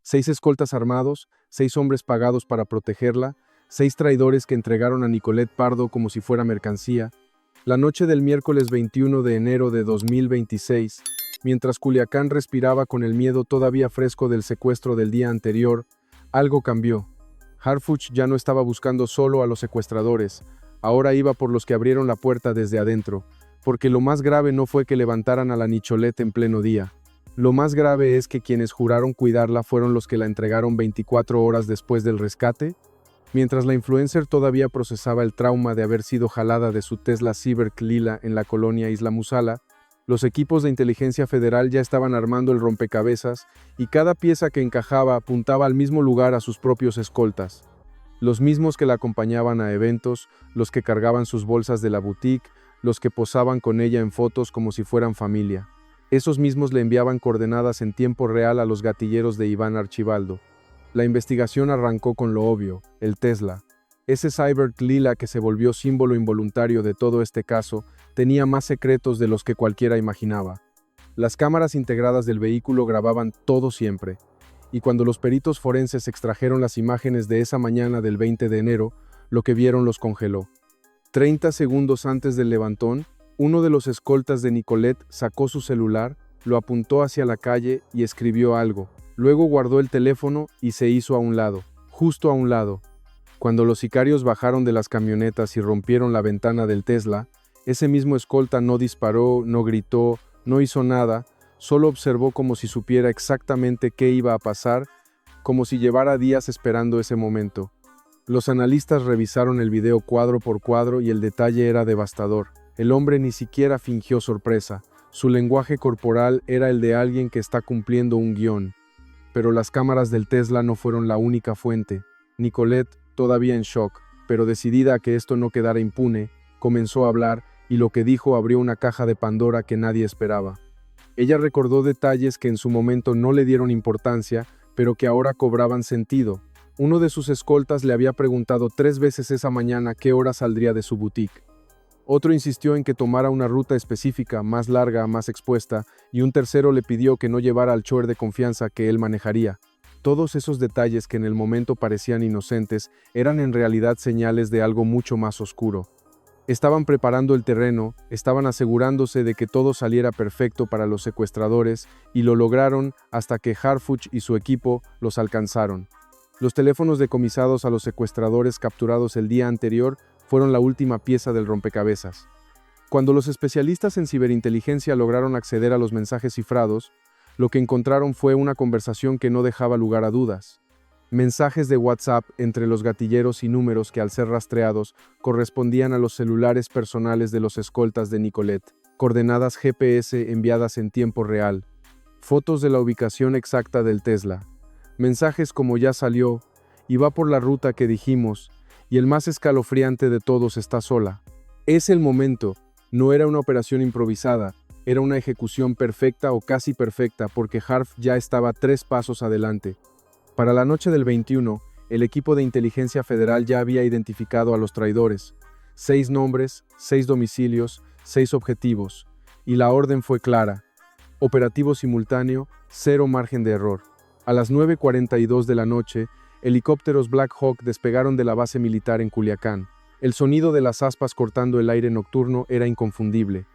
6 escoltas armados, 6 hombres pagados para protegerla, 6 traidores que entregaron a Nicolette Pardo como si fuera mercancía. La noche del miércoles 21 de enero de 2026, mientras Culiacán respiraba con el miedo todavía fresco del secuestro del día anterior, algo cambió. Harfuch ya no estaba buscando solo a los secuestradores, ahora iba por los que abrieron la puerta desde adentro, porque lo más grave no fue que levantaran a la Nicolette en pleno día. Lo más grave es que quienes juraron cuidarla fueron los que la entregaron 24 horas después del rescate. Mientras la influencer todavía procesaba el trauma de haber sido jalada de su Tesla Cyberk lila en la colonia Isla Musala, los equipos de inteligencia federal ya estaban armando el rompecabezas y cada pieza que encajaba apuntaba al mismo lugar a sus propios escoltas. Los mismos que la acompañaban a eventos, los que cargaban sus bolsas de la boutique, los que posaban con ella en fotos como si fueran familia. Esos mismos le enviaban coordenadas en tiempo real a los gatilleros de Iván Archibaldo. La investigación arrancó con lo obvio, el Tesla. Ese Cyberk lila que se volvió símbolo involuntario de todo este caso, tenía más secretos de los que cualquiera imaginaba. Las cámaras integradas del vehículo grababan todo siempre, y cuando los peritos forenses extrajeron las imágenes de esa mañana del 20 de enero, lo que vieron los congeló. 30 segundos antes del levantón, uno de los escoltas de Nicolette sacó su celular, lo apuntó hacia la calle y escribió algo. Luego guardó el teléfono y se hizo a un lado, justo a un lado. Cuando los sicarios bajaron de las camionetas y rompieron la ventana del Tesla, ese mismo escolta no disparó, no gritó, no hizo nada, solo observó como si supiera exactamente qué iba a pasar, como si llevara días esperando ese momento. Los analistas revisaron el video cuadro por cuadro y el detalle era devastador. El hombre ni siquiera fingió sorpresa. Su lenguaje corporal era el de alguien que está cumpliendo un guión. Pero las cámaras del Tesla no fueron la única fuente. Nicolette, todavía en shock, pero decidida a que esto no quedara impune, comenzó a hablar y lo que dijo abrió una caja de Pandora que nadie esperaba. Ella recordó detalles que en su momento no le dieron importancia, pero que ahora cobraban sentido. Uno de sus escoltas le había preguntado 3 veces esa mañana qué hora saldría de su boutique. Otro insistió en que tomara una ruta específica, más larga, más expuesta, y un tercero le pidió que no llevara al chofer de confianza que él manejaría. Todos esos detalles que en el momento parecían inocentes eran en realidad señales de algo mucho más oscuro. Estaban preparando el terreno, estaban asegurándose de que todo saliera perfecto para los secuestradores, y lo lograron hasta que Harfuch y su equipo los alcanzaron. Los teléfonos decomisados a los secuestradores capturados el día anterior fueron la última pieza del rompecabezas. Cuando los especialistas en ciberinteligencia lograron acceder a los mensajes cifrados, lo que encontraron fue una conversación que no dejaba lugar a dudas. Mensajes de WhatsApp entre los gatilleros y números que al ser rastreados correspondían a los celulares personales de los escoltas de Nicolette, coordenadas GPS enviadas en tiempo real, fotos de la ubicación exacta del Tesla, mensajes como ya salió, y va por la ruta que dijimos, y el más escalofriante de todos está sola. Es el momento, no era una operación improvisada, era una ejecución perfecta o casi perfecta porque Harf ya estaba 3 pasos adelante. Para la noche del 21, el equipo de inteligencia federal ya había identificado a los traidores. 6 nombres, 6 domicilios, 6 objetivos. Y la orden fue clara. Operativo simultáneo, 0 margen de error. A las 9:42 de la noche, helicópteros Black Hawk despegaron de la base militar en Culiacán. El sonido de las aspas cortando el aire nocturno era inconfundible.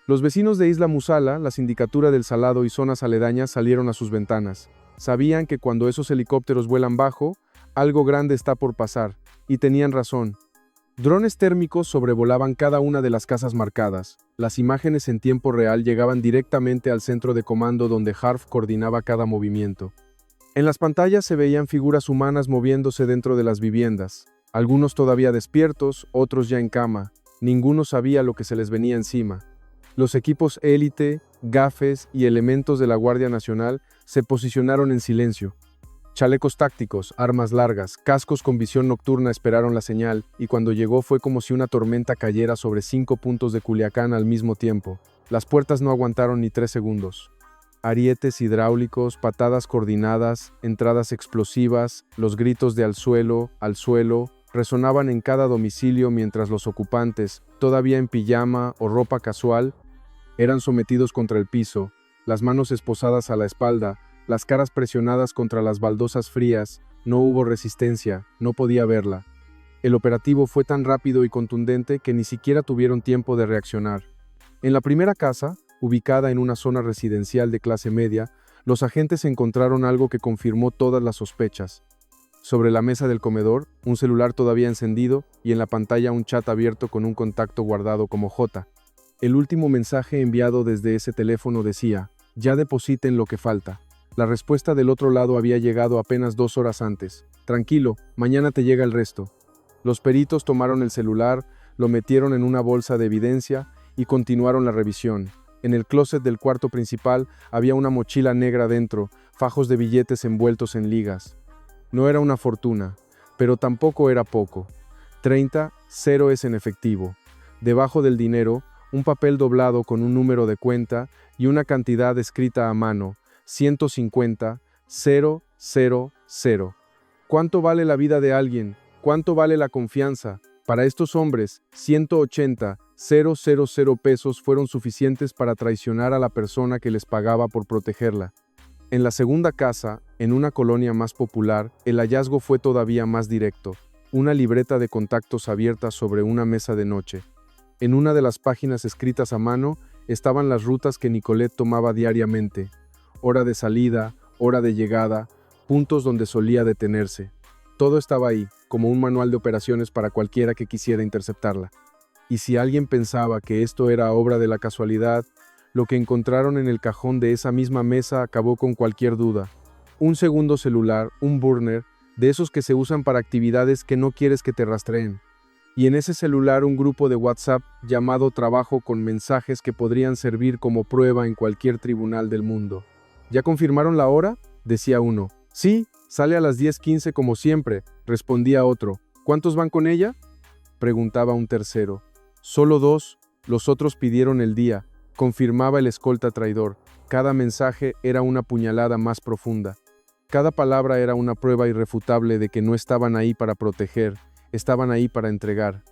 Los vecinos de Isla Musala, la sindicatura del Salado y zonas aledañas salieron a sus ventanas. Sabían que cuando esos helicópteros vuelan bajo, algo grande está por pasar, y tenían razón. Drones térmicos sobrevolaban cada una de las casas marcadas. Las imágenes en tiempo real llegaban directamente al centro de comando donde Harf coordinaba cada movimiento. En las pantallas se veían figuras humanas moviéndose dentro de las viviendas, algunos todavía despiertos, otros ya en cama. Ninguno sabía lo que se les venía encima. Los equipos élite, gafes y elementos de la Guardia Nacional se posicionaron en silencio. Chalecos tácticos, armas largas, cascos con visión nocturna esperaron la señal, y cuando llegó fue como si una tormenta cayera sobre 5 puntos de Culiacán al mismo tiempo. Las puertas no aguantaron ni 3 segundos. Arietes hidráulicos, patadas coordinadas, entradas explosivas, los gritos de al suelo, resonaban en cada domicilio mientras los ocupantes, todavía en pijama o ropa casual, eran sometidos contra el piso, las manos esposadas a la espalda, las caras presionadas contra las baldosas frías. No hubo resistencia, no podía verla. El operativo fue tan rápido y contundente que ni siquiera tuvieron tiempo de reaccionar. En la primera casa, ubicada en una zona residencial de clase media, los agentes encontraron algo que confirmó todas las sospechas. Sobre la mesa del comedor, un celular todavía encendido y en la pantalla un chat abierto con un contacto guardado como J. El último mensaje enviado desde ese teléfono decía: «Ya depositen lo que falta». La respuesta del otro lado había llegado apenas 2 horas antes. «Tranquilo, mañana te llega el resto». Los peritos tomaron el celular, lo metieron en una bolsa de evidencia y continuaron la revisión. En el closet del cuarto principal había una mochila negra dentro, fajos de billetes envueltos en ligas. No era una fortuna, pero tampoco era poco. 30 ceros en efectivo. Debajo del dinero, un papel doblado con un número de cuenta y una cantidad escrita a mano: 150 000. ¿Cuánto vale la vida de alguien? ¿Cuánto vale la confianza? Para estos hombres, 180,000 pesos fueron suficientes para traicionar a la persona que les pagaba por protegerla. En la segunda casa, en una colonia más popular, el hallazgo fue todavía más directo. Una libreta de contactos abierta sobre una mesa de noche. En una de las páginas escritas a mano estaban las rutas que Nicolette tomaba diariamente: hora de salida, hora de llegada, puntos donde solía detenerse. Todo estaba ahí, como un manual de operaciones para cualquiera que quisiera interceptarla. Y si alguien pensaba que esto era obra de la casualidad, lo que encontraron en el cajón de esa misma mesa acabó con cualquier duda. Un segundo celular, un burner, de esos que se usan para actividades que no quieres que te rastreen. Y en ese celular un grupo de WhatsApp llamado Trabajo con mensajes que podrían servir como prueba en cualquier tribunal del mundo. ¿Ya confirmaron la hora?, decía uno. Sí, sale a las 10:15 como siempre, respondía otro. ¿Cuántos van con ella?, preguntaba un tercero. Solo 2, los otros pidieron el día, confirmaba el escolta traidor. Cada mensaje era una puñalada más profunda. Cada palabra era una prueba irrefutable de que no estaban ahí para proteger, estaban ahí para entregar.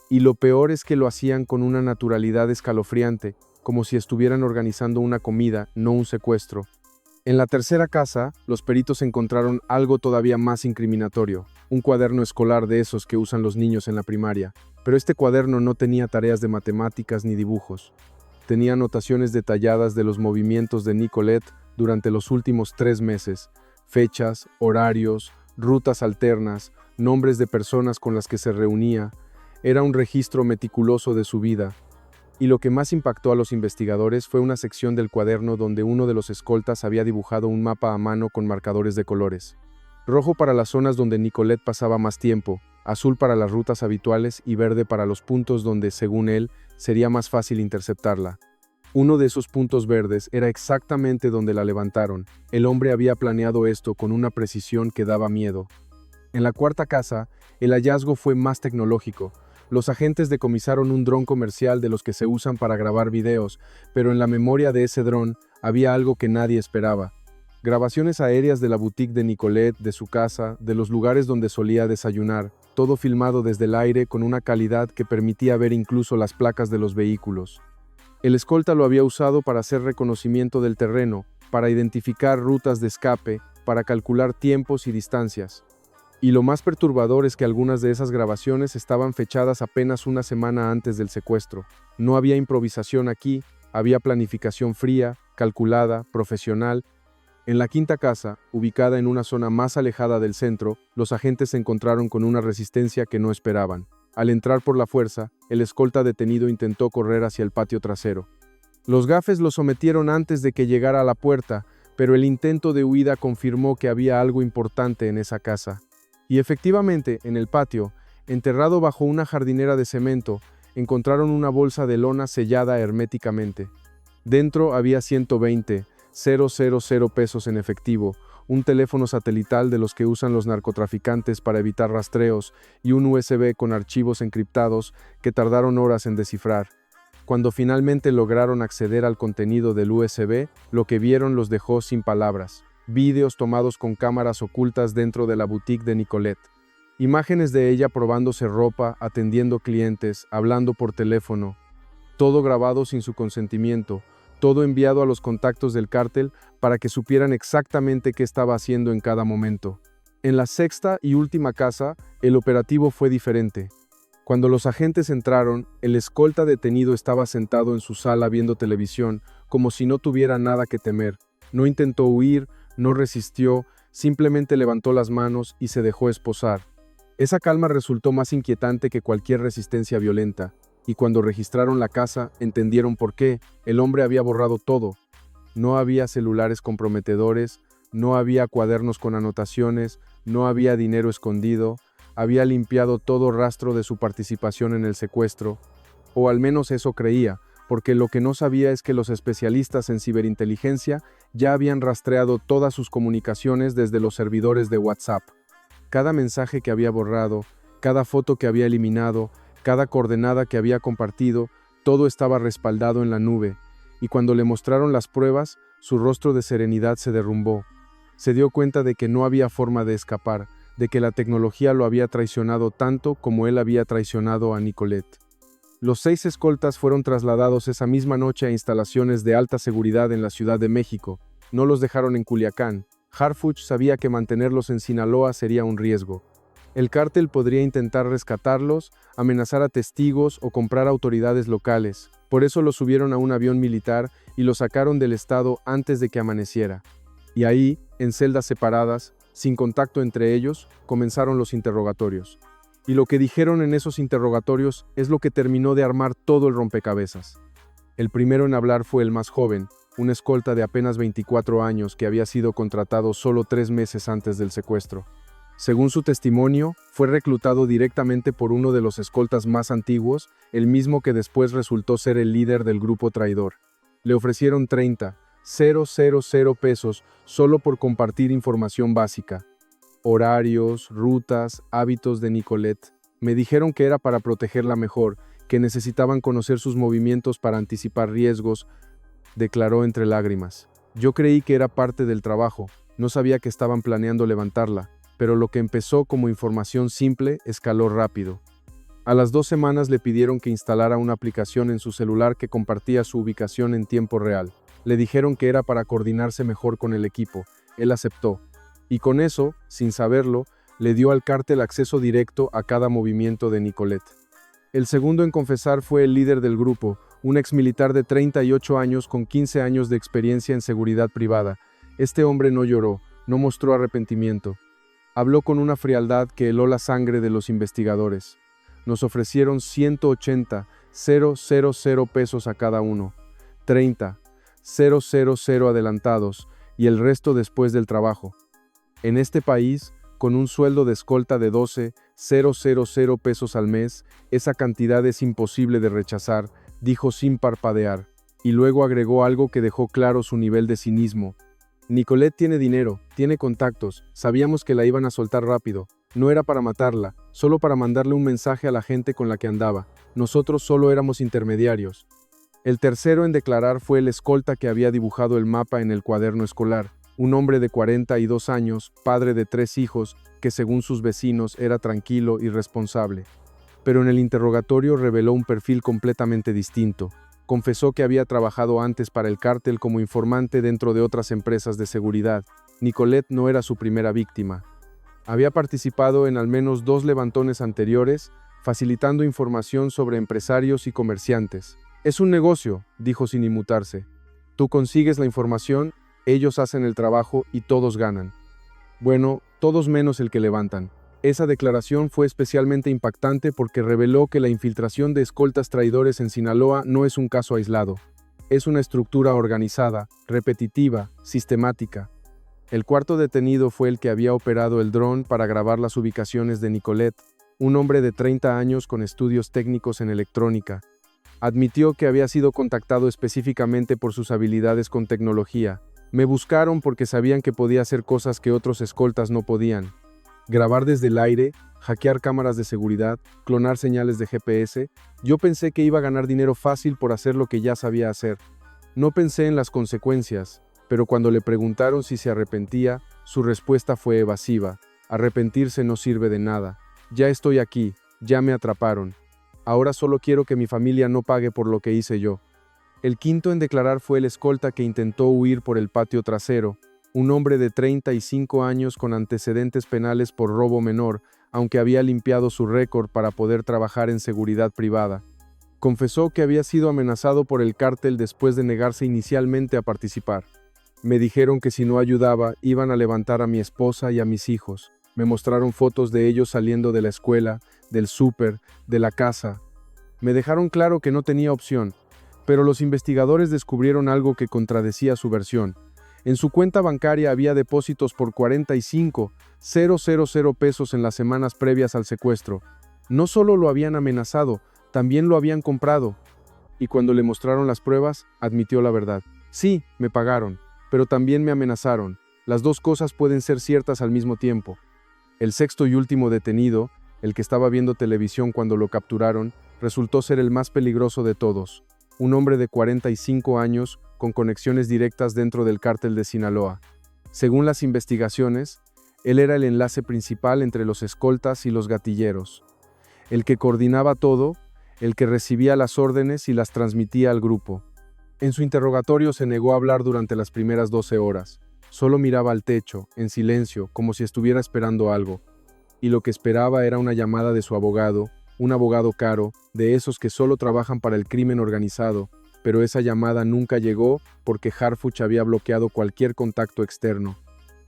Y lo peor es que lo hacían con una naturalidad escalofriante, como si estuvieran organizando una comida, no un secuestro. En la tercera casa, los peritos encontraron algo todavía más incriminatorio: un cuaderno escolar de esos que usan los niños en la primaria. Pero este cuaderno no tenía tareas de matemáticas ni dibujos. Tenía anotaciones detalladas de los movimientos de Nicolette durante los últimos 3 meses, fechas, horarios, rutas alternas, nombres de personas con las que se reunía. Era un registro meticuloso de su vida. Y lo que más impactó a los investigadores fue una sección del cuaderno donde uno de los escoltas había dibujado un mapa a mano con marcadores de colores. Rojo para las zonas donde Nicolette pasaba más tiempo, azul para las rutas habituales y verde para los puntos donde, según él, sería más fácil interceptarla. Uno de esos puntos verdes era exactamente donde la levantaron. El hombre había planeado esto con una precisión que daba miedo. En la cuarta casa, el hallazgo fue más tecnológico. Los agentes decomisaron un dron comercial de los que se usan para grabar videos, pero en la memoria de ese dron había algo que nadie esperaba. Grabaciones aéreas de la boutique de Nicolette, de su casa, de los lugares donde solía desayunar, todo filmado desde el aire con una calidad que permitía ver incluso las placas de los vehículos. El escolta lo había usado para hacer reconocimiento del terreno, para identificar rutas de escape, para calcular tiempos y distancias. Y lo más perturbador es que algunas de esas grabaciones estaban fechadas apenas una semana antes del secuestro. No había improvisación aquí, había planificación fría, calculada, profesional. En la quinta casa, ubicada en una zona más alejada del centro, los agentes se encontraron con una resistencia que no esperaban. Al entrar por la fuerza, el escolta detenido intentó correr hacia el patio trasero. Los gafes lo sometieron antes de que llegara a la puerta, pero el intento de huida confirmó que había algo importante en esa casa. Y efectivamente, en el patio, enterrado bajo una jardinera de cemento, encontraron una bolsa de lona sellada herméticamente. Dentro había 120,000 pesos en efectivo, un teléfono satelital de los que usan los narcotraficantes para evitar rastreos y un USB con archivos encriptados que tardaron horas en descifrar. Cuando finalmente lograron acceder al contenido del USB, lo que vieron los dejó sin palabras. Vídeos tomados con cámaras ocultas dentro de la boutique de Nicolette. Imágenes de ella probándose ropa, atendiendo clientes, hablando por teléfono. Todo grabado sin su consentimiento, todo enviado a los contactos del cártel para que supieran exactamente qué estaba haciendo en cada momento. En la sexta y última casa, el operativo fue diferente. Cuando los agentes entraron, el escolta detenido estaba sentado en su sala viendo televisión, como si no tuviera nada que temer. No intentó huir, no resistió, simplemente levantó las manos y se dejó esposar. Esa calma resultó más inquietante que cualquier resistencia violenta, y cuando registraron la casa, entendieron por qué. El hombre había borrado todo. No había celulares comprometedores, no había cuadernos con anotaciones, no había dinero escondido, había limpiado todo rastro de su participación en el secuestro, o al menos eso creía, porque lo que no sabía es que los especialistas en ciberinteligencia ya habían rastreado todas sus comunicaciones desde los servidores de WhatsApp. Cada mensaje que había borrado, cada foto que había eliminado, cada coordenada que había compartido, todo estaba respaldado en la nube, y cuando le mostraron las pruebas, su rostro de serenidad se derrumbó. Se dio cuenta de que no había forma de escapar, de que la tecnología lo había traicionado tanto como él había traicionado a Nicolette. Los 6 escoltas fueron trasladados esa misma noche a instalaciones de alta seguridad en la Ciudad de México. No los dejaron en Culiacán. Harfuch sabía que mantenerlos en Sinaloa sería un riesgo. El cártel podría intentar rescatarlos, amenazar a testigos o comprar autoridades locales. Por eso los subieron a un avión militar y los sacaron del estado antes de que amaneciera. Y ahí, en celdas separadas, sin contacto entre ellos, comenzaron los interrogatorios. Y lo que dijeron en esos interrogatorios es lo que terminó de armar todo el rompecabezas. El primero en hablar fue el más joven, un escolta de apenas 24 años que había sido contratado solo 3 meses antes del secuestro. Según su testimonio, fue reclutado directamente por uno de los escoltas más antiguos, el mismo que después resultó ser el líder del grupo traidor. Le ofrecieron 30,000 pesos solo por compartir información básica. Horarios, rutas, hábitos de Nicolette. Me dijeron que era para protegerla mejor, que necesitaban conocer sus movimientos para anticipar riesgos, declaró entre lágrimas. Yo creí que era parte del trabajo, no sabía que estaban planeando levantarla, pero lo que empezó como información simple escaló rápido. A las 2 semanas le pidieron que instalara una aplicación en su celular que compartía su ubicación en tiempo real. Le dijeron que era para coordinarse mejor con el equipo. Él aceptó. Y con eso, sin saberlo, le dio al cártel acceso directo a cada movimiento de Nicolette. El segundo en confesar fue el líder del grupo, un exmilitar de 38 años con 15 años de experiencia en seguridad privada. Este hombre no lloró, no mostró arrepentimiento. Habló con una frialdad que heló la sangre de los investigadores. Nos ofrecieron 180,000 pesos a cada uno, 30,000 adelantados y el resto después del trabajo. En este país, con un sueldo de escolta de 12,000 pesos al mes, esa cantidad es imposible de rechazar, dijo sin parpadear, y luego agregó algo que dejó claro su nivel de cinismo. Nicolette tiene dinero, tiene contactos, sabíamos que la iban a soltar rápido. No era para matarla, solo para mandarle un mensaje a la gente con la que andaba. Nosotros solo éramos intermediarios. El tercero en declarar fue el escolta que había dibujado el mapa en el cuaderno escolar, un hombre de 42 años, padre de 3 hijos, que según sus vecinos era tranquilo y responsable. Pero en el interrogatorio reveló un perfil completamente distinto. Confesó que había trabajado antes para el cártel como informante dentro de otras empresas de seguridad. Nicolette no era su primera víctima. Había participado en al menos 2 levantones anteriores, facilitando información sobre empresarios y comerciantes. Es un negocio, dijo sin inmutarse. Tú consigues la información, ellos hacen el trabajo y todos ganan. Bueno, todos menos el que levantan. Esa declaración fue especialmente impactante porque reveló que la infiltración de escoltas traidores en Sinaloa no es un caso aislado. Es una estructura organizada, repetitiva, sistemática. El cuarto detenido fue el que había operado el dron para grabar las ubicaciones de Nicolette, un hombre de 30 años con estudios técnicos en electrónica. Admitió que había sido contactado específicamente por sus habilidades con tecnología. Me buscaron porque sabían que podía hacer cosas que otros escoltas no podían. Grabar desde el aire, hackear cámaras de seguridad, clonar señales de GPS. Yo pensé que iba a ganar dinero fácil por hacer lo que ya sabía hacer. No pensé en las consecuencias, pero cuando le preguntaron si se arrepentía, su respuesta fue evasiva. Arrepentirse no sirve de nada. Ya estoy aquí, ya me atraparon. Ahora solo quiero que mi familia no pague por lo que hice yo. El quinto en declarar fue el escolta que intentó huir por el patio trasero, un hombre de 35 años con antecedentes penales por robo menor, aunque había limpiado su récord para poder trabajar en seguridad privada. Confesó que había sido amenazado por el cártel después de negarse inicialmente a participar. Me dijeron que si no ayudaba, iban a levantar a mi esposa y a mis hijos. Me mostraron fotos de ellos saliendo de la escuela, del súper, de la casa. Me dejaron claro que no tenía opción, pero los investigadores descubrieron algo que contradecía su versión. En su cuenta bancaria había depósitos por 45,000 pesos en las semanas previas al secuestro. No solo lo habían amenazado, también lo habían comprado. Y cuando le mostraron las pruebas, admitió la verdad. Sí, me pagaron, pero también me amenazaron. Las dos cosas pueden ser ciertas al mismo tiempo. El sexto y último detenido, el que estaba viendo televisión cuando lo capturaron, resultó ser el más peligroso de todos. Un hombre de 45 años con conexiones directas dentro del cártel de Sinaloa. Según las investigaciones, él era el enlace principal entre los escoltas y los gatilleros. El que coordinaba todo, el que recibía las órdenes y las transmitía al grupo. En su interrogatorio se negó a hablar durante las primeras 12 horas. Solo miraba al techo, en silencio, como si estuviera esperando algo. Y lo que esperaba era una llamada de su abogado, un abogado caro, de esos que solo trabajan para el crimen organizado, pero esa llamada nunca llegó porque Harfuch había bloqueado cualquier contacto externo.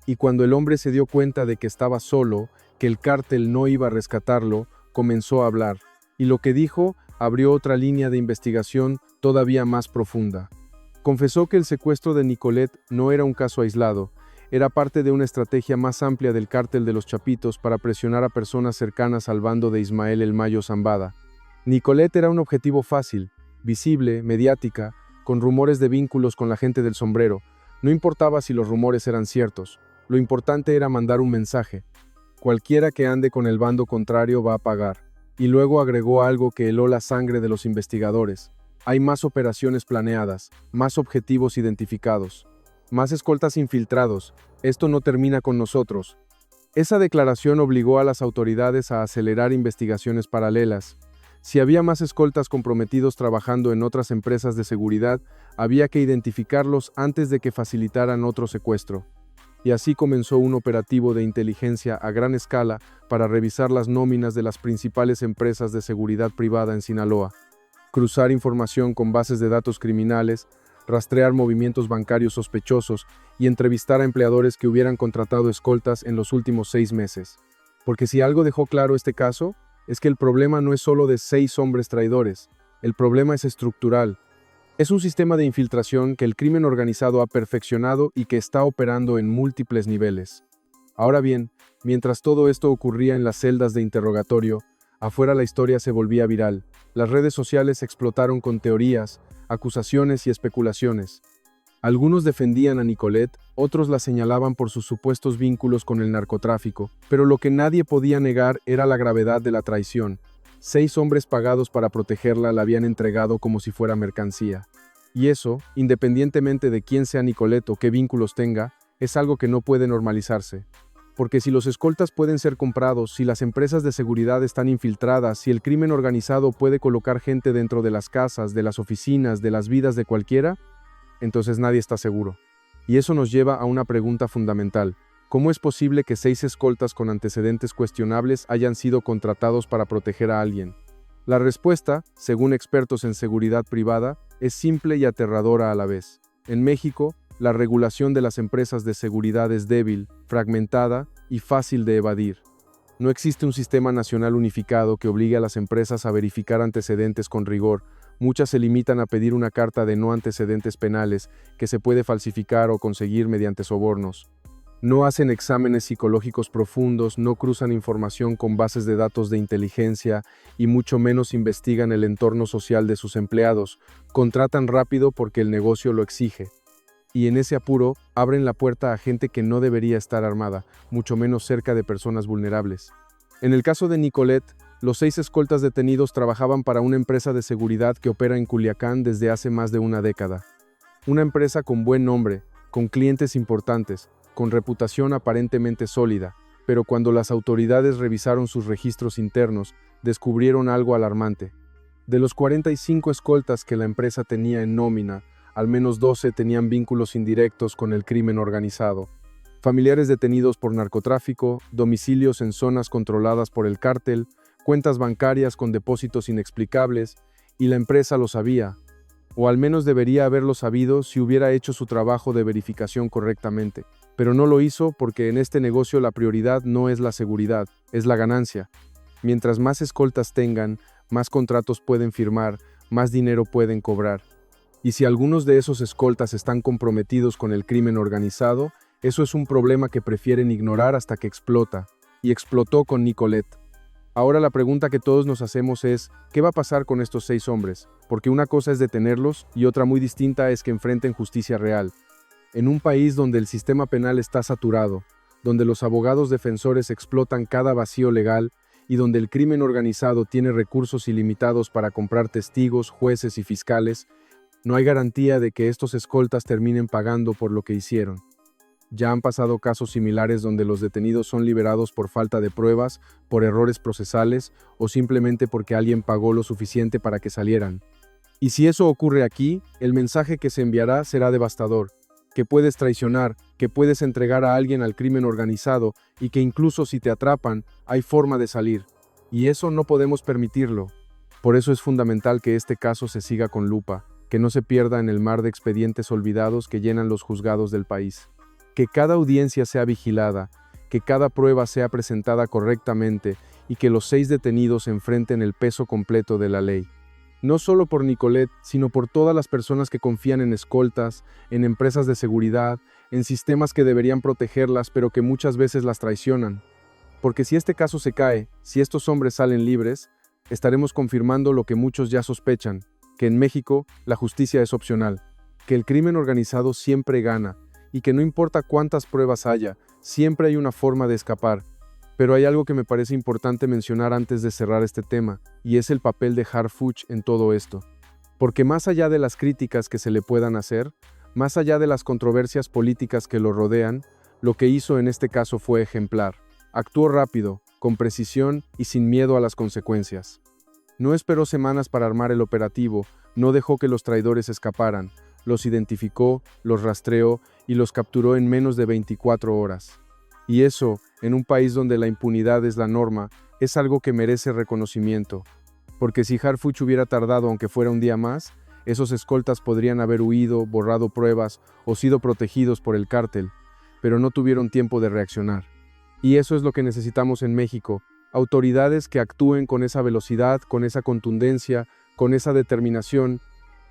Y cuando el hombre se dio cuenta de que estaba solo, que el cártel no iba a rescatarlo, comenzó a hablar. Y lo que dijo abrió otra línea de investigación todavía más profunda. Confesó que el secuestro de Nicolette no era un caso aislado, era parte de una estrategia más amplia del cártel de los Chapitos para presionar a personas cercanas al bando de Ismael El Mayo Zambada. Nicolette era un objetivo fácil, visible, mediática, con rumores de vínculos con la gente del sombrero. No importaba si los rumores eran ciertos, lo importante era mandar un mensaje. Cualquiera que ande con el bando contrario va a pagar. Y luego agregó algo que heló la sangre de los investigadores. Hay más operaciones planeadas, más objetivos identificados, más escoltas infiltrados. Esto no termina con nosotros. Esa declaración obligó a las autoridades a acelerar investigaciones paralelas. Si había más escoltas comprometidos trabajando en otras empresas de seguridad, había que identificarlos antes de que facilitaran otro secuestro. Y así comenzó un operativo de inteligencia a gran escala para revisar las nóminas de las principales empresas de seguridad privada en Sinaloa, cruzar información con bases de datos criminales, rastrear movimientos bancarios sospechosos y entrevistar a empleadores que hubieran contratado escoltas en los últimos 6 meses. Porque si algo dejó claro este caso, es que el problema no es solo de 6 hombres traidores, el problema es estructural. Es un sistema de infiltración que el crimen organizado ha perfeccionado y que está operando en múltiples niveles. Ahora bien, mientras todo esto ocurría en las celdas de interrogatorio, afuera la historia se volvía viral. Las redes sociales explotaron con teorías, acusaciones y especulaciones. Algunos defendían a Nicolette, otros la señalaban por sus supuestos vínculos con el narcotráfico, pero lo que nadie podía negar era la gravedad de la traición. 6 hombres pagados para protegerla la habían entregado como si fuera mercancía. Y eso, independientemente de quién sea Nicolette o qué vínculos tenga, es algo que no puede normalizarse. Porque si los escoltas pueden ser comprados, si las empresas de seguridad están infiltradas, si el crimen organizado puede colocar gente dentro de las casas, de las oficinas, de las vidas de cualquiera, entonces nadie está seguro. Y eso nos lleva a una pregunta fundamental. ¿Cómo es posible que 6 escoltas con antecedentes cuestionables hayan sido contratados para proteger a alguien? La respuesta, según expertos en seguridad privada, es simple y aterradora a la vez. En México, la regulación de las empresas de seguridad es débil, fragmentada y fácil de evadir. No existe un sistema nacional unificado que obligue a las empresas a verificar antecedentes con rigor. Muchas se limitan a pedir una carta de no antecedentes penales que se puede falsificar o conseguir mediante sobornos. No hacen exámenes psicológicos profundos, no cruzan información con bases de datos de inteligencia y mucho menos investigan el entorno social de sus empleados. Contratan rápido porque el negocio lo exige. Y en ese apuro, abren la puerta a gente que no debería estar armada, mucho menos cerca de personas vulnerables. En el caso de Nicolette, los 6 escoltas detenidos trabajaban para una empresa de seguridad que opera en Culiacán desde hace más de una década. Una empresa con buen nombre, con clientes importantes, con reputación aparentemente sólida, pero cuando las autoridades revisaron sus registros internos, descubrieron algo alarmante. De los 45 escoltas que la empresa tenía en nómina, al menos 12 tenían vínculos indirectos con el crimen organizado. Familiares detenidos por narcotráfico, domicilios en zonas controladas por el cártel, cuentas bancarias con depósitos inexplicables, y la empresa lo sabía, o al menos debería haberlo sabido si hubiera hecho su trabajo de verificación correctamente. Pero no lo hizo porque en este negocio la prioridad no es la seguridad, es la ganancia. Mientras más escoltas tengan, más contratos pueden firmar, más dinero pueden cobrar. Y si algunos de esos escoltas están comprometidos con el crimen organizado, eso es un problema que prefieren ignorar hasta que explota. Y explotó con Nicolette. Ahora la pregunta que todos nos hacemos es, ¿qué va a pasar con estos 6 hombres? Porque una cosa es detenerlos y otra muy distinta es que enfrenten justicia real. En un país donde el sistema penal está saturado, donde los abogados defensores explotan cada vacío legal y donde el crimen organizado tiene recursos ilimitados para comprar testigos, jueces y fiscales, no hay garantía de que estos escoltas terminen pagando por lo que hicieron. Ya han pasado casos similares donde los detenidos son liberados por falta de pruebas, por errores procesales o simplemente porque alguien pagó lo suficiente para que salieran. Y si eso ocurre aquí, el mensaje que se enviará será devastador, que puedes traicionar, que puedes entregar a alguien al crimen organizado y que incluso si te atrapan, hay forma de salir. Y eso no podemos permitirlo. Por eso es fundamental que este caso se siga con lupa, que no se pierda en el mar de expedientes olvidados que llenan los juzgados del país. Que cada audiencia sea vigilada, que cada prueba sea presentada correctamente y que los 6 detenidos enfrenten el peso completo de la ley. No solo por Nicolette, sino por todas las personas que confían en escoltas, en empresas de seguridad, en sistemas que deberían protegerlas pero que muchas veces las traicionan. Porque si este caso se cae, si estos hombres salen libres, estaremos confirmando lo que muchos ya sospechan, que en México la justicia es opcional, que el crimen organizado siempre gana, y que no importa cuántas pruebas haya, siempre hay una forma de escapar. Pero hay algo que me parece importante mencionar antes de cerrar este tema, y es el papel de Harfuch en todo esto. Porque más allá de las críticas que se le puedan hacer, más allá de las controversias políticas que lo rodean, lo que hizo en este caso fue ejemplar. Actuó rápido, con precisión y sin miedo a las consecuencias. No esperó semanas para armar el operativo, no dejó que los traidores escaparan, los identificó, los rastreó y los capturó en menos de 24 horas. Y eso, en un país donde la impunidad es la norma, es algo que merece reconocimiento. Porque si Harfuch hubiera tardado aunque fuera un día más, esos escoltas podrían haber huido, borrado pruebas o sido protegidos por el cártel, pero no tuvieron tiempo de reaccionar. Y eso es lo que necesitamos en México, autoridades que actúen con esa velocidad, con esa contundencia, con esa determinación.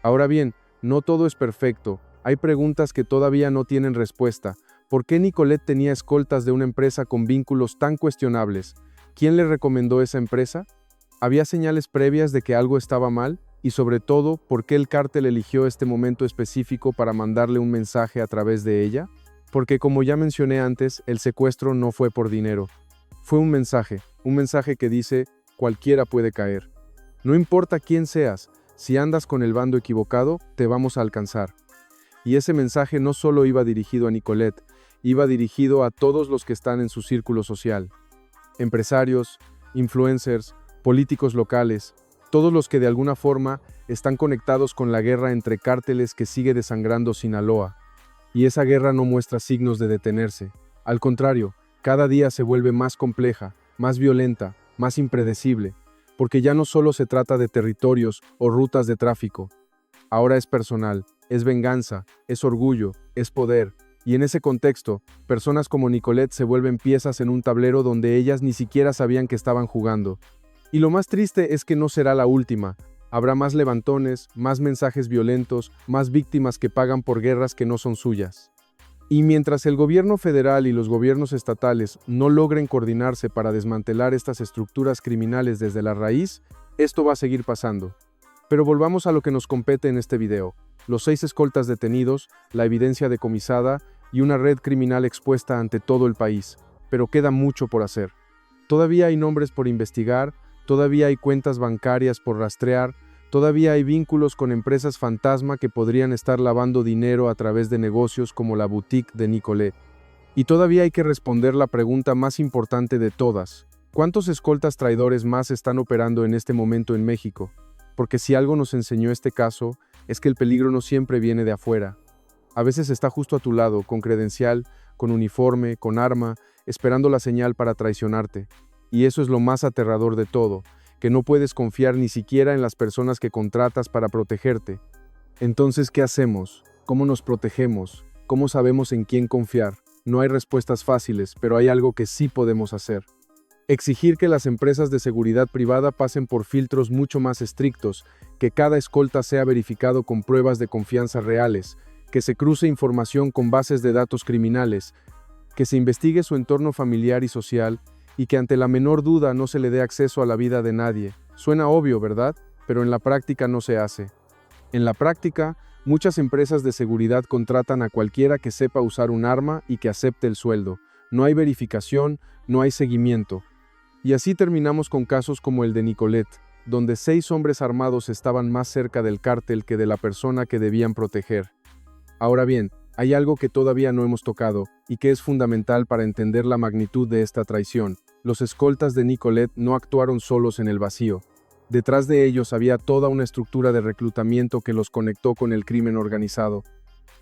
Ahora bien, no todo es perfecto, hay preguntas que todavía no tienen respuesta. ¿Por qué Nicolette tenía escoltas de una empresa con vínculos tan cuestionables? ¿Quién le recomendó esa empresa? ¿Había señales previas de que algo estaba mal? Y sobre todo, ¿por qué el cártel eligió este momento específico para mandarle un mensaje a través de ella? Porque como ya mencioné antes, el secuestro no fue por dinero. Fue un mensaje que dice, cualquiera puede caer. No importa quién seas, si andas con el bando equivocado, te vamos a alcanzar. Y ese mensaje no solo iba dirigido a Nicolette, iba dirigido a todos los que están en su círculo social. Empresarios, influencers, políticos locales, todos los que de alguna forma están conectados con la guerra entre cárteles que sigue desangrando Sinaloa. Y esa guerra no muestra signos de detenerse. Al contrario, cada día se vuelve más compleja, más violenta, más impredecible. Porque ya no solo se trata de territorios o rutas de tráfico. Ahora es personal, es venganza, es orgullo, es poder. Y en ese contexto, personas como Nicolette se vuelven piezas en un tablero donde ellas ni siquiera sabían que estaban jugando. Y lo más triste es que no será la última. Habrá más levantones, más mensajes violentos, más víctimas que pagan por guerras que no son suyas. Y mientras el gobierno federal y los gobiernos estatales no logren coordinarse para desmantelar estas estructuras criminales desde la raíz, esto va a seguir pasando. Pero volvamos a lo que nos compete en este video. Los 6 escoltas detenidos, la evidencia decomisada y una red criminal expuesta ante todo el país. Pero queda mucho por hacer. Todavía hay nombres por investigar, todavía hay cuentas bancarias por rastrear, todavía hay vínculos con empresas fantasma que podrían estar lavando dinero a través de negocios como la boutique de Nicolette. Y todavía hay que responder la pregunta más importante de todas. ¿Cuántos escoltas traidores más están operando en este momento en México? porque si algo nos enseñó este caso, es que el peligro no siempre viene de afuera. A veces está justo a tu lado, con credencial, con uniforme, con arma, esperando la señal para traicionarte. Y eso es lo más aterrador de todo, que no puedes confiar ni siquiera en las personas que contratas para protegerte. Entonces, ¿qué hacemos? ¿Cómo nos protegemos? ¿Cómo sabemos en quién confiar? No hay respuestas fáciles, pero hay algo que sí podemos hacer. Exigir que las empresas de seguridad privada pasen por filtros mucho más estrictos, que cada escolta sea verificado con pruebas de confianza reales, que se cruce información con bases de datos criminales, que se investigue su entorno familiar y social, y que ante la menor duda no se le dé acceso a la vida de nadie. Suena obvio, ¿verdad? Pero en la práctica no se hace. En la práctica, muchas empresas de seguridad contratan a cualquiera que sepa usar un arma y que acepte el sueldo. No hay verificación, no hay seguimiento. Y así terminamos con casos como el de Nicolette, donde 6 hombres armados estaban más cerca del cártel que de la persona que debían proteger. Ahora bien, hay algo que todavía no hemos tocado y que es fundamental para entender la magnitud de esta traición. Los escoltas de Nicolette no actuaron solos en el vacío. Detrás de ellos había toda una estructura de reclutamiento que los conectó con el crimen organizado.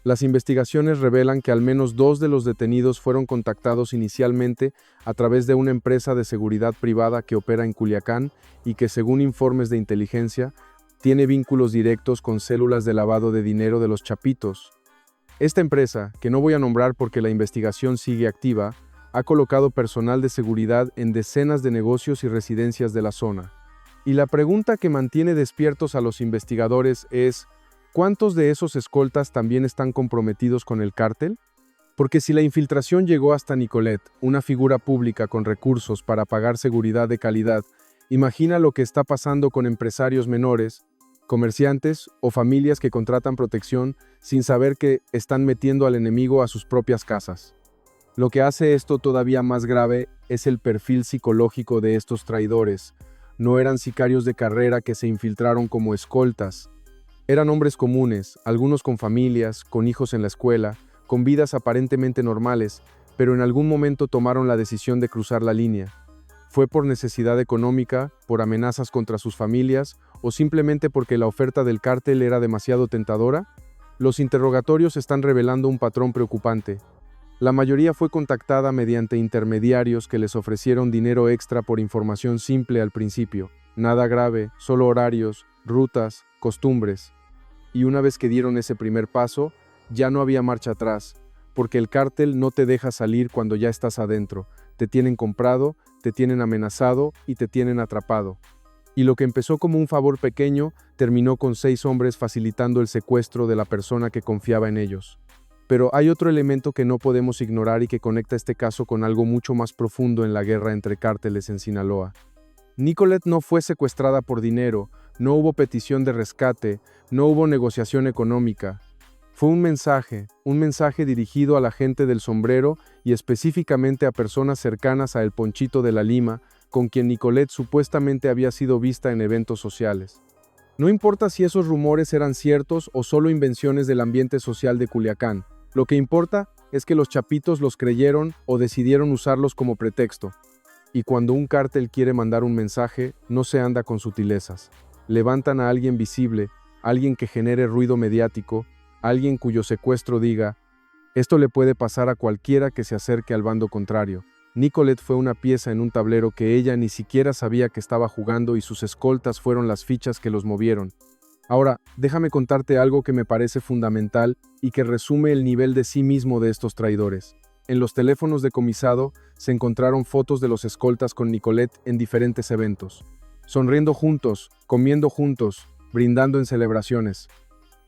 Las investigaciones revelan que al menos 2 de los detenidos fueron contactados inicialmente a través de una empresa de seguridad privada que opera en Culiacán y que, según informes de inteligencia, tiene vínculos directos con células de lavado de dinero de los Chapitos. Esta empresa, que no voy a nombrar porque la investigación sigue activa, ha colocado personal de seguridad en decenas de negocios y residencias de la zona. Y la pregunta que mantiene despiertos a los investigadores es: ¿cuántos de esos escoltas también están comprometidos con el cártel? Porque si la infiltración llegó hasta Nicolette, una figura pública con recursos para pagar seguridad de calidad, imagina lo que está pasando con empresarios menores, comerciantes o familias que contratan protección sin saber que están metiendo al enemigo a sus propias casas. Lo que hace esto todavía más grave es el perfil psicológico de estos traidores. No eran sicarios de carrera que se infiltraron como escoltas. Eran hombres comunes, algunos con familias, con hijos en la escuela, con vidas aparentemente normales, pero en algún momento tomaron la decisión de cruzar la línea. ¿Fue por necesidad económica, por amenazas contra sus familias, o simplemente porque la oferta del cártel era demasiado tentadora? Los interrogatorios están revelando un patrón preocupante. La mayoría fue contactada mediante intermediarios que les ofrecieron dinero extra por información simple al principio. Nada grave, solo horarios, rutas, costumbres. Y una vez que dieron ese primer paso, ya no había marcha atrás, porque el cártel no te deja salir cuando ya estás adentro. Te tienen comprado, te tienen amenazado y te tienen atrapado. Y lo que empezó como un favor pequeño, terminó con 6 hombres facilitando el secuestro de la persona que confiaba en ellos. Pero hay otro elemento que no podemos ignorar y que conecta este caso con algo mucho más profundo en la guerra entre cárteles en Sinaloa. Nicolette no fue secuestrada por dinero, no hubo petición de rescate, no hubo negociación económica. Fue un mensaje dirigido a la gente del sombrero y específicamente a personas cercanas a El Ponchito de la Lima, con quien Nicolette supuestamente había sido vista en eventos sociales. No importa si esos rumores eran ciertos o solo invenciones del ambiente social de Culiacán, lo que importa es que los Chapitos los creyeron o decidieron usarlos como pretexto. Y cuando un cártel quiere mandar un mensaje, no se anda con sutilezas. Levantan a alguien visible, alguien que genere ruido mediático, alguien cuyo secuestro diga: esto le puede pasar a cualquiera que se acerque al bando contrario. Nicolette fue una pieza en un tablero que ella ni siquiera sabía que estaba jugando y sus escoltas fueron las fichas que los movieron. Ahora, déjame contarte algo que me parece fundamental y que resume el nivel de cinismo de estos traidores. En los teléfonos decomisado se encontraron fotos de los escoltas con Nicolette en diferentes eventos, sonriendo juntos, comiendo juntos, brindando en celebraciones.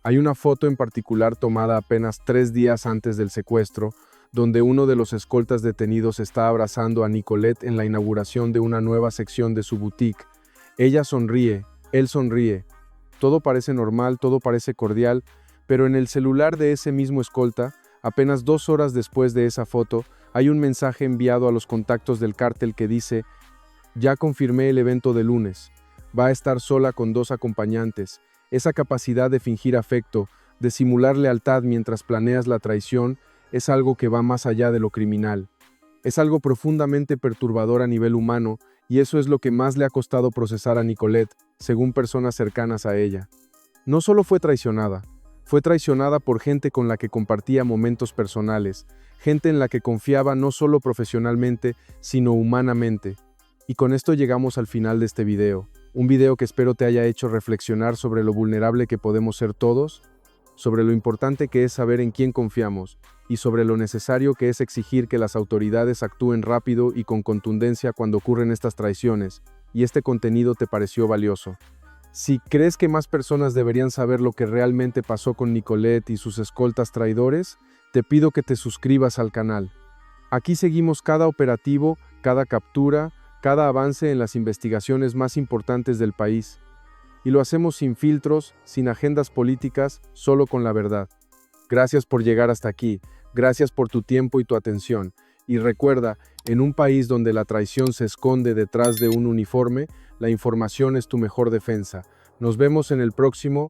Hay una foto en particular tomada apenas 3 días antes del secuestro, donde uno de los escoltas detenidos está abrazando a Nicolette en la inauguración de una nueva sección de su boutique. Ella sonríe, él sonríe. Todo parece normal, todo parece cordial, pero en el celular de ese mismo escolta, apenas 2 horas después de esa foto, hay un mensaje enviado a los contactos del cártel que dice: ya confirmé el evento de lunes. Va a estar sola con 2 acompañantes. Esa capacidad de fingir afecto, de simular lealtad mientras planeas la traición, es algo que va más allá de lo criminal. Es algo profundamente perturbador a nivel humano, y eso es lo que más le ha costado procesar a Nicolette. según personas cercanas a ella. No solo fue traicionada por gente con la que compartía momentos personales, gente en la que confiaba no solo profesionalmente, sino humanamente. Y con esto llegamos al final de este video, un video que espero te haya hecho reflexionar sobre lo vulnerable que podemos ser todos, sobre lo importante que es saber en quién confiamos, y sobre lo necesario que es exigir que las autoridades actúen rápido y con contundencia cuando ocurren estas traiciones, y este contenido te pareció valioso. Si crees que más personas deberían saber lo que realmente pasó con Nicolette y sus escoltas traidores, te pido que te suscribas al canal. Aquí seguimos cada operativo, cada captura, cada avance en las investigaciones más importantes del país. Y lo hacemos sin filtros, sin agendas políticas, solo con la verdad. Gracias por llegar hasta aquí, gracias por tu tiempo y tu atención. Y recuerda, en un país donde la traición se esconde detrás de un uniforme, la información es tu mejor defensa. Nos vemos en el próximo